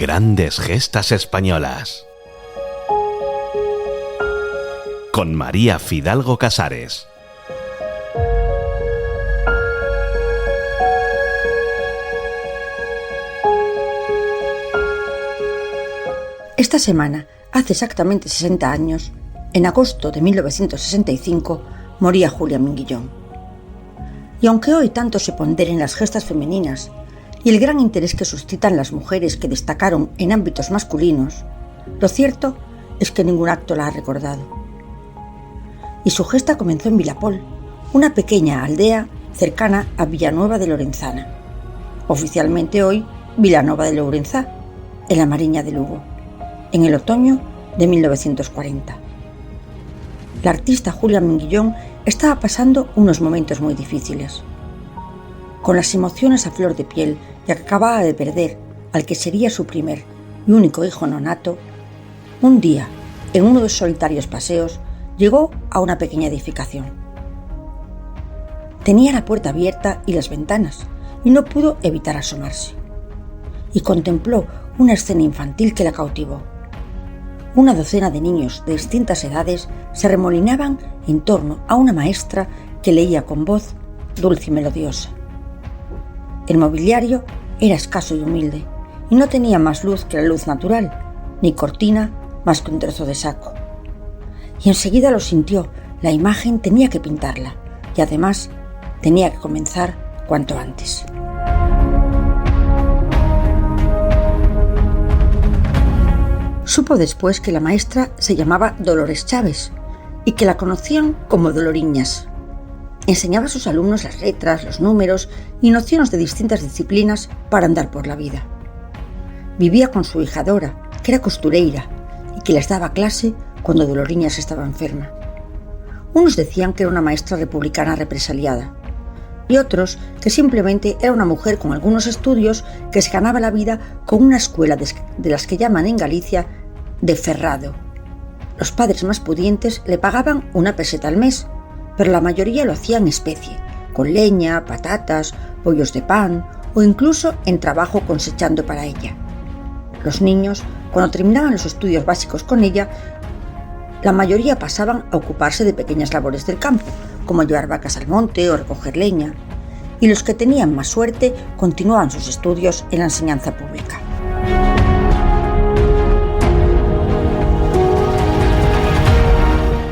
Grandes gestas españolas. Con María Fidalgo Casares. Esta semana, hace exactamente 60 años, en agosto de 1965, moría Julia Minguillón. Y aunque hoy tanto se ponderen las gestas femeninas y el gran interés que suscitan las mujeres que destacaron en ámbitos masculinos, lo cierto es que ningún acto la ha recordado. Y su gesta comenzó en Vilapol, una pequeña aldea cercana a Villanueva de Lorenzana, oficialmente hoy Vilanova de Lourenzá, en la Mariña de Lugo, en el otoño de 1940. La artista Julia Minguillón estaba pasando unos momentos muy difíciles. Con las emociones a flor de piel, ya que acababa de perder al que sería su primer y único hijo nonato, un día, en uno de sus solitarios paseos, llegó a una pequeña edificación. Tenía la puerta abierta y las ventanas, y no pudo evitar asomarse. Y contempló una escena infantil que la cautivó. Una docena de niños de distintas edades se remolinaban en torno a una maestra que leía con voz dulce y melodiosa. El mobiliario era escaso y humilde, y no tenía más luz que la luz natural, ni cortina más que un trozo de saco. Y enseguida lo sintió, la imagen tenía que pintarla, y además tenía que comenzar cuanto antes. Supo después que la maestra se llamaba Dolores Chávez y que la conocían como Doloriñas. Enseñaba a sus alumnos las letras, los números y nociones de distintas disciplinas para andar por la vida. Vivía con su hija Dora, que era costureira y que les daba clase cuando Doloriñas estaba enferma. Unos decían que era una maestra republicana represaliada y otros que simplemente era una mujer con algunos estudios que se ganaba la vida con una escuela de las que llaman en Galicia de ferrado. Los padres más pudientes le pagaban 1 peseta al mes, pero la mayoría lo hacía en especie, con leña, patatas, bollos de pan o incluso en trabajo cosechando para ella. Los niños, cuando terminaban los estudios básicos con ella, la mayoría pasaban a ocuparse de pequeñas labores del campo, como llevar vacas al monte o recoger leña, y los que tenían más suerte continuaban sus estudios en la enseñanza pública.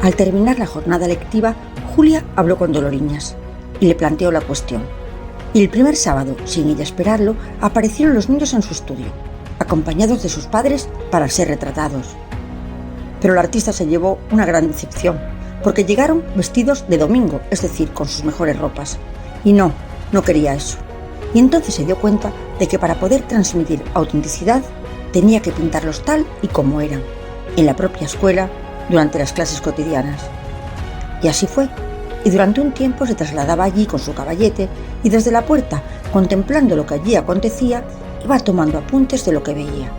Al terminar la jornada lectiva, Julia habló con Doloriñas y le planteó la cuestión. Y el primer sábado, sin ella esperarlo, aparecieron los niños en su estudio, acompañados de sus padres para ser retratados. Pero la artista se llevó una gran decepción, porque llegaron vestidos de domingo, es decir, con sus mejores ropas. Y no quería eso. Y entonces se dio cuenta de que para poder transmitir autenticidad tenía que pintarlos tal y como eran, en la propia escuela, durante las clases cotidianas. Y así fue, y durante un tiempo se trasladaba allí con su caballete y desde la puerta, contemplando lo que allí acontecía, iba tomando apuntes de lo que veía.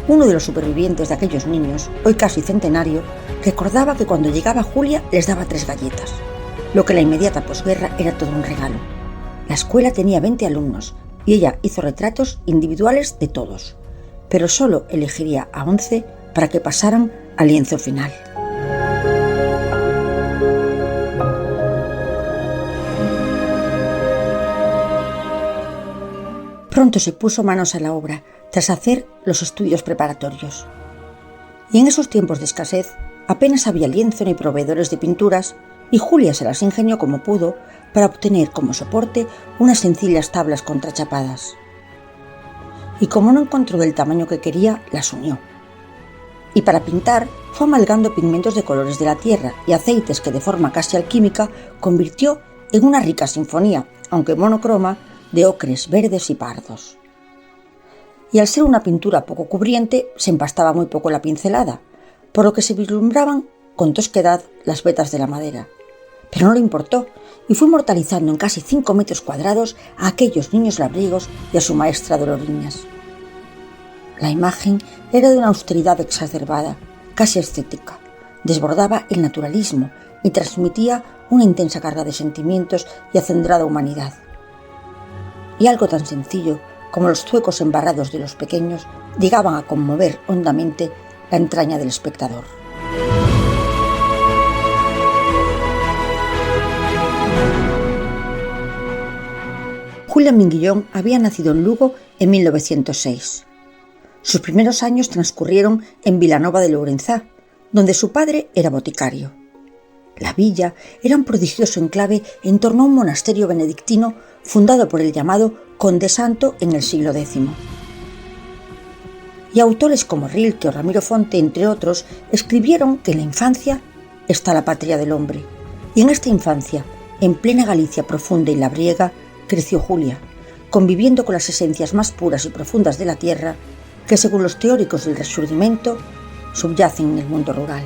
Uno de los supervivientes de aquellos niños, hoy casi centenario, recordaba que cuando llegaba Julia les daba 3 galletas, lo que en la inmediata posguerra era todo un regalo. La escuela tenía 20 alumnos y ella hizo retratos individuales de todos, pero solo elegiría a 11 para que pasaran al lienzo final. Pronto se puso manos a la obra, tras hacer los estudios preparatorios. Y en esos tiempos de escasez, apenas había lienzo ni proveedores de pinturas, y Julia se las ingenió como pudo para obtener como soporte unas sencillas tablas contrachapadas. Y como no encontró del tamaño que quería, las unió. Y para pintar, fue amalgando pigmentos de colores de la tierra y aceites que de forma casi alquímica convirtió en una rica sinfonía, aunque monocroma, de ocres, verdes y pardos. Y al ser una pintura poco cubriente, se empastaba muy poco la pincelada, por lo que se vislumbraban con tosquedad las vetas de la madera. Pero no le importó, y fue inmortalizando en casi 5 metros cuadrados a aquellos niños labriegos y a su maestra Doloriñas. La imagen era de una austeridad exacerbada, casi estética, desbordaba el naturalismo y transmitía una intensa carga de sentimientos y acendrada humanidad. Y algo tan sencillo como los zuecos embarrados de los pequeños, llegaban a conmover hondamente la entraña del espectador. Julia Minguillón había nacido en Lugo en 1906. Sus primeros años transcurrieron en Vilanova de Lourenzá, donde su padre era boticario. La villa era un prodigioso enclave en torno a un monasterio benedictino fundado por el llamado Conde Santo en el siglo X. Y autores como Rilke o Ramiro Fonte, entre otros, escribieron que en la infancia está la patria del hombre. Y en esta infancia, en plena Galicia profunda y labriega, creció Julia, conviviendo con las esencias más puras y profundas de la tierra que, según los teóricos del Resurgimiento, subyacen en el mundo rural.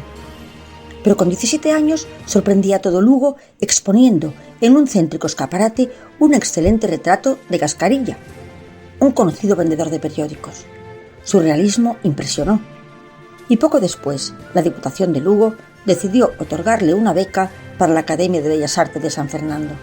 Pero con 17 años sorprendía a todo Lugo exponiendo en un céntrico escaparate un excelente retrato de Gascarilla, un conocido vendedor de periódicos. Su realismo impresionó, y poco después la Diputación de Lugo decidió otorgarle una beca para la Academia de Bellas Artes de San Fernando.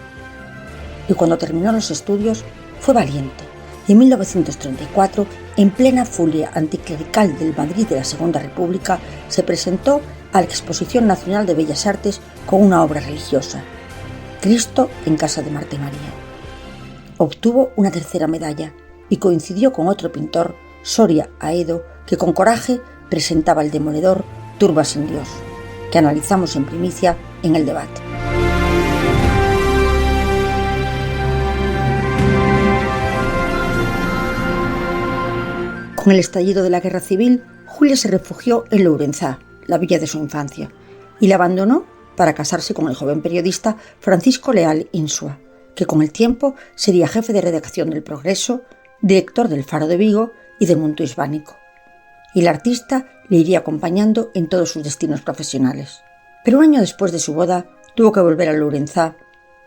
Y cuando terminó los estudios fue valiente, y en 1934, en plena furia anticlerical del Madrid de la Segunda República, se presentó a la Exposición Nacional de Bellas Artes con una obra religiosa, Cristo en casa de Marta y María. Obtuvo una tercera medalla y coincidió con otro pintor, Soria Aedo, que con coraje presentaba el demoledor Turba sin Dios, que analizamos en primicia en el debate. Con el estallido de la Guerra Civil, Julia se refugió en Lourenzá, la villa de su infancia, y la abandonó para casarse con el joven periodista Francisco Leal Insua, que con el tiempo sería jefe de redacción del Progreso, director del Faro de Vigo y del Mundo Hispánico. Y el artista le iría acompañando en todos sus destinos profesionales. Pero un año después de su boda, tuvo que volver a Lourenzá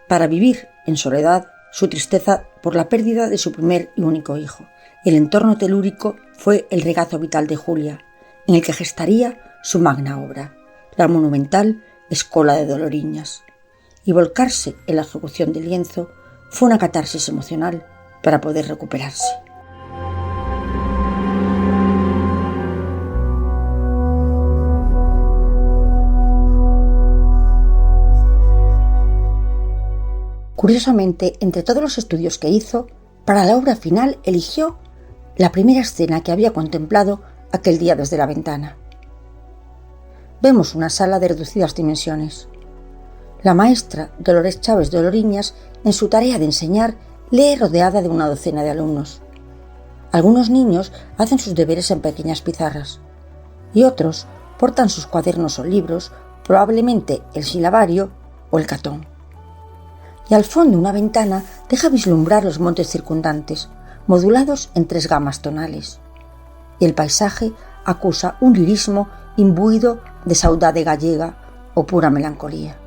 para vivir en soledad su tristeza por la pérdida de su primer y único hijo. El entorno telúrico fue el regazo vital de Julia, en el que gestaría su magna obra, la monumental Escola de Doloriñas. Y volcarse en la ejecución del lienzo fue una catarsis emocional para poder recuperarse. Curiosamente, entre todos los estudios que hizo, para la obra final eligió la primera escena que había contemplado aquel día desde la ventana. Vemos una sala de reducidas dimensiones. La maestra Dolores Chávez de Oloriñas, en su tarea de enseñar, lee rodeada de una docena de alumnos. Algunos niños hacen sus deberes en pequeñas pizarras y otros portan sus cuadernos o libros, probablemente el silabario o el catón. Y al fondo una ventana deja vislumbrar los montes circundantes, modulados en 3 gamas tonales. Y el paisaje acusa un lirismo imbuido de saudade gallega o pura melancolía.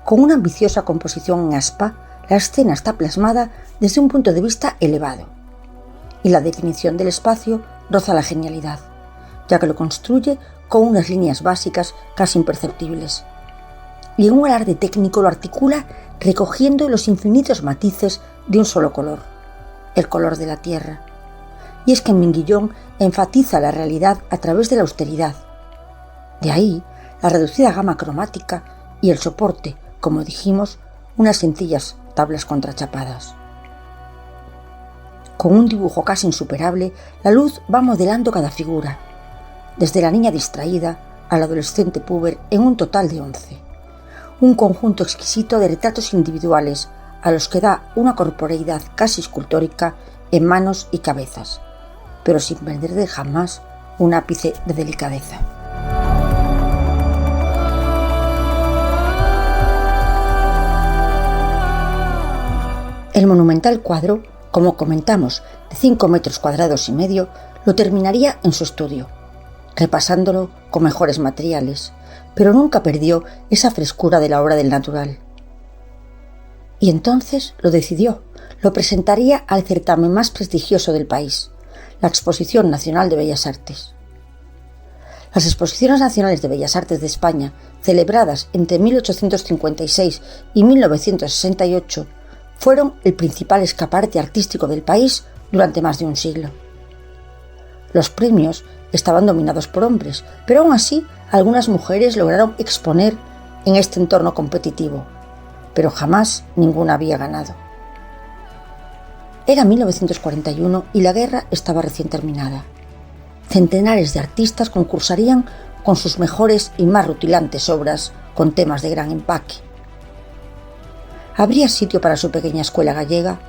Con una ambiciosa composición en aspa, la escena está plasmada desde un punto de vista elevado, y la definición del espacio roza la genialidad, ya que lo construye con unas líneas básicas casi imperceptibles, y en un alarde técnico lo articula recogiendo los infinitos matices de un solo color, el color de la tierra. Y es que Minguillón enfatiza la realidad a través de la austeridad. De ahí la reducida gama cromática y el soporte, como dijimos, unas sencillas tablas contrachapadas. Con un dibujo casi insuperable, la luz va modelando cada figura, desde la niña distraída al adolescente púber en un total de 11. Un conjunto exquisito de retratos individuales a los que da una corporeidad casi escultórica en manos y cabezas, pero sin perder de jamás un ápice de delicadeza. El monumental cuadro, como comentamos, de 5,5 metros cuadrados, lo terminaría en su estudio, repasándolo con mejores materiales, pero nunca perdió esa frescura de la obra del natural. Y entonces lo decidió, lo presentaría al certamen más prestigioso del país, la Exposición Nacional de Bellas Artes. Las Exposiciones Nacionales de Bellas Artes de España, celebradas entre 1856 y 1968, fueron el principal escaparate artístico del país durante más de un siglo. Los premios estaban dominados por hombres, pero aún así algunas mujeres lograron exponer en este entorno competitivo, pero jamás ninguna había ganado. Era 1941 y la guerra estaba recién terminada. Centenares de artistas concursarían con sus mejores y más rutilantes obras con temas de gran empaque. ¿Habría sitio para su pequeña escuela gallega?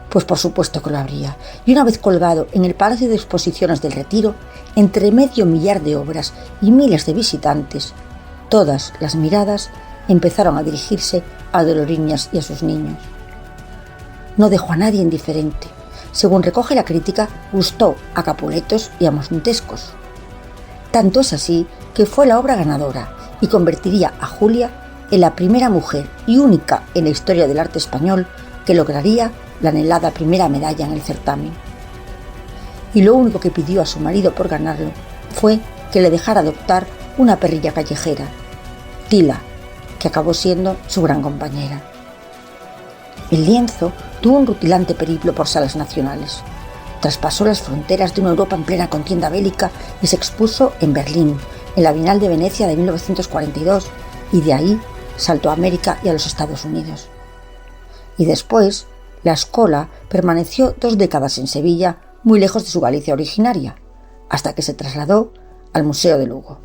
Pues por supuesto que lo habría, y una vez colgado en el Palacio de Exposiciones del Retiro, entre 500.000 de obras y miles de visitantes, todas las miradas empezaron a dirigirse a Doloriñas y a sus niños. No dejó a nadie indiferente. Según recoge la crítica, gustó a Capuletos y a Montescos. Tanto es así que fue la obra ganadora y convertiría a Julia en la primera mujer y única en la historia del arte español que lograría la anhelada primera medalla en el certamen. Y lo único que pidió a su marido por ganarlo fue que le dejara adoptar una perrilla callejera, Tila, que acabó siendo su gran compañera. El lienzo tuvo un rutilante periplo por salas nacionales. Traspasó las fronteras de una Europa en plena contienda bélica y se expuso en Berlín, en la Bienal de Venecia de 1942, y de ahí saltó a América y a los Estados Unidos. Y después, la Escola permaneció 2 décadas en Sevilla, muy lejos de su Galicia originaria, hasta que se trasladó al Museo de Lugo.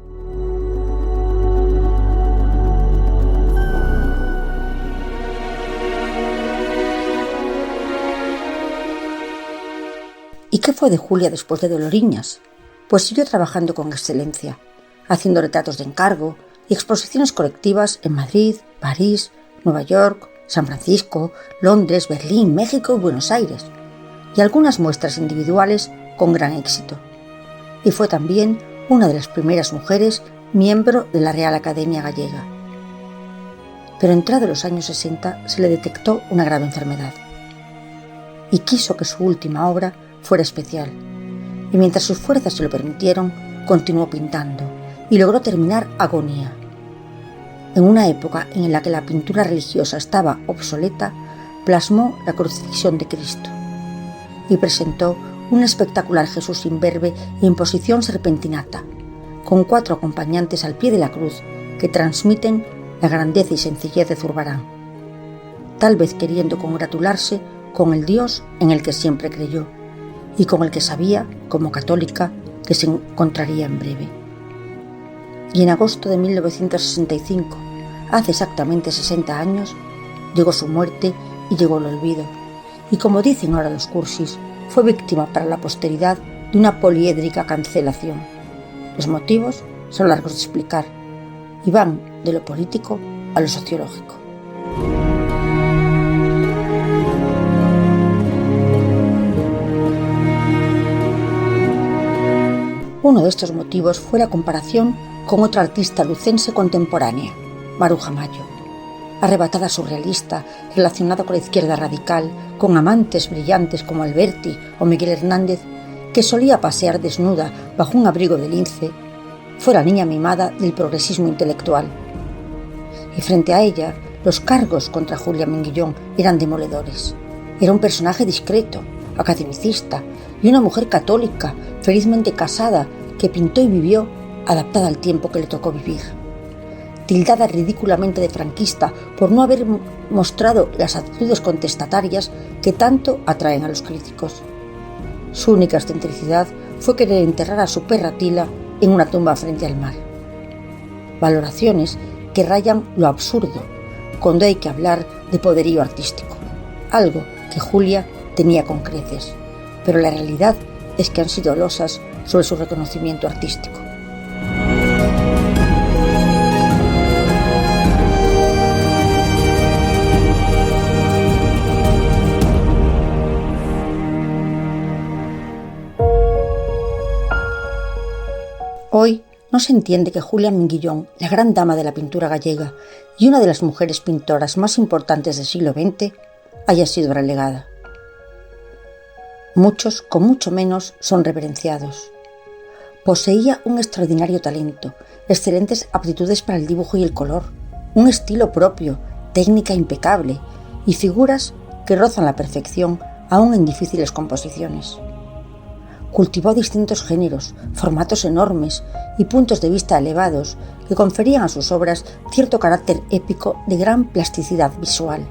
¿Y qué fue de Julia después de Doloriñas? Pues siguió trabajando con excelencia, haciendo retratos de encargo y exposiciones colectivas en Madrid, París, Nueva York, San Francisco, Londres, Berlín, México y Buenos Aires, y algunas muestras individuales con gran éxito. Y fue también una de las primeras mujeres miembro de la Real Academia Gallega. Pero entrados los años 60 se le detectó una grave enfermedad y quiso que su última obra fuera especial, y mientras sus fuerzas se lo permitieron, continuó pintando y logró terminar Agonía. En una época en la que la pintura religiosa estaba obsoleta, plasmó la crucifixión de Cristo y presentó un espectacular Jesús imberbe en posición serpentinata, con 4 acompañantes al pie de la cruz que transmiten la grandeza y sencillez de Zurbarán, tal vez queriendo congratularse con el Dios en el que siempre creyó y con el que sabía, como católica, que se encontraría en breve. Y en agosto de 1965, hace exactamente 60 años, llegó su muerte y llegó el olvido, y como dicen ahora los cursis, fue víctima para la posteridad de una poliédrica cancelación. Los motivos son largos de explicar y van de lo político a lo sociológico. Uno de estos motivos fue la comparación con otra artista lucense contemporánea, Maruja Mayo, arrebatada surrealista, relacionada con la izquierda radical, con amantes brillantes como Alberti o Miguel Hernández, que solía pasear desnuda bajo un abrigo de lince, fue la niña mimada del progresismo intelectual. Y frente a ella, los cargos contra Julia Minguillón eran demoledores. Era un personaje discreto, academicista y una mujer católica, felizmente casada, que pintó y vivió adaptada al tiempo que le tocó vivir. Tildada ridículamente de franquista por no haber mostrado las actitudes contestatarias que tanto atraen a los críticos. Su única excentricidad fue querer enterrar a su perra Tila en una tumba frente al mar. Valoraciones que rayan lo absurdo cuando hay que hablar de poderío artístico, algo que Julia tenía con creces, pero la realidad es que han sido losas sobre su reconocimiento artístico. Hoy no se entiende que Julia Minguillón, la gran dama de la pintura gallega y una de las mujeres pintoras más importantes del siglo XX, haya sido relegada. Muchos, con mucho menos, son reverenciados. Poseía un extraordinario talento, excelentes aptitudes para el dibujo y el color, un estilo propio, técnica impecable y figuras que rozan la perfección aún en difíciles composiciones. Cultivó distintos géneros, formatos enormes y puntos de vista elevados que conferían a sus obras cierto carácter épico de gran plasticidad visual,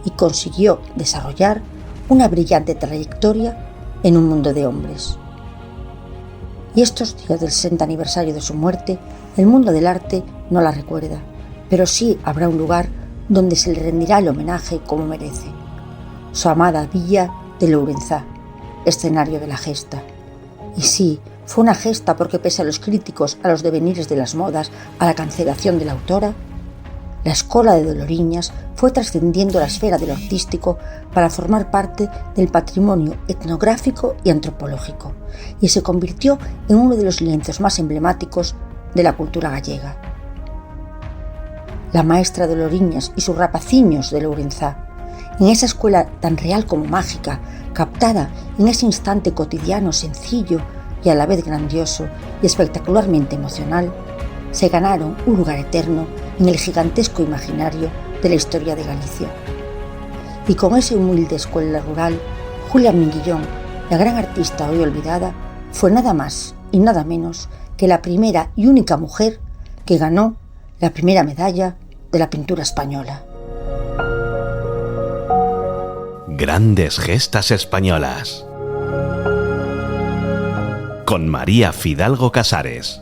y consiguió desarrollar una brillante trayectoria en un mundo de hombres. Y estos días del 60 aniversario de su muerte, el mundo del arte no la recuerda, pero sí habrá un lugar donde se le rendirá el homenaje como merece: su amada villa de Lourenzá, escenario de la gesta. Y sí, fue una gesta porque, pese a los críticos, a los devenires de las modas, a la cancelación de la autora, la escola de Doloriñas fue trascendiendo la esfera de lo artístico para formar parte del patrimonio etnográfico y antropológico, y se convirtió en uno de los lienzos más emblemáticos de la cultura gallega. La maestra Doloriñas y sus rapaciños de Lourenzá, en esa escuela tan real como mágica, captada en ese instante cotidiano, sencillo y a la vez grandioso y espectacularmente emocional, se ganaron un lugar eterno en el gigantesco imaginario de la historia de Galicia. Y con esa humilde escuela rural, Julia Minguillón, la gran artista hoy olvidada, fue nada más y nada menos que la primera y única mujer que ganó la primera medalla de la pintura española. Grandes gestas españolas. Con María Fidalgo Casares.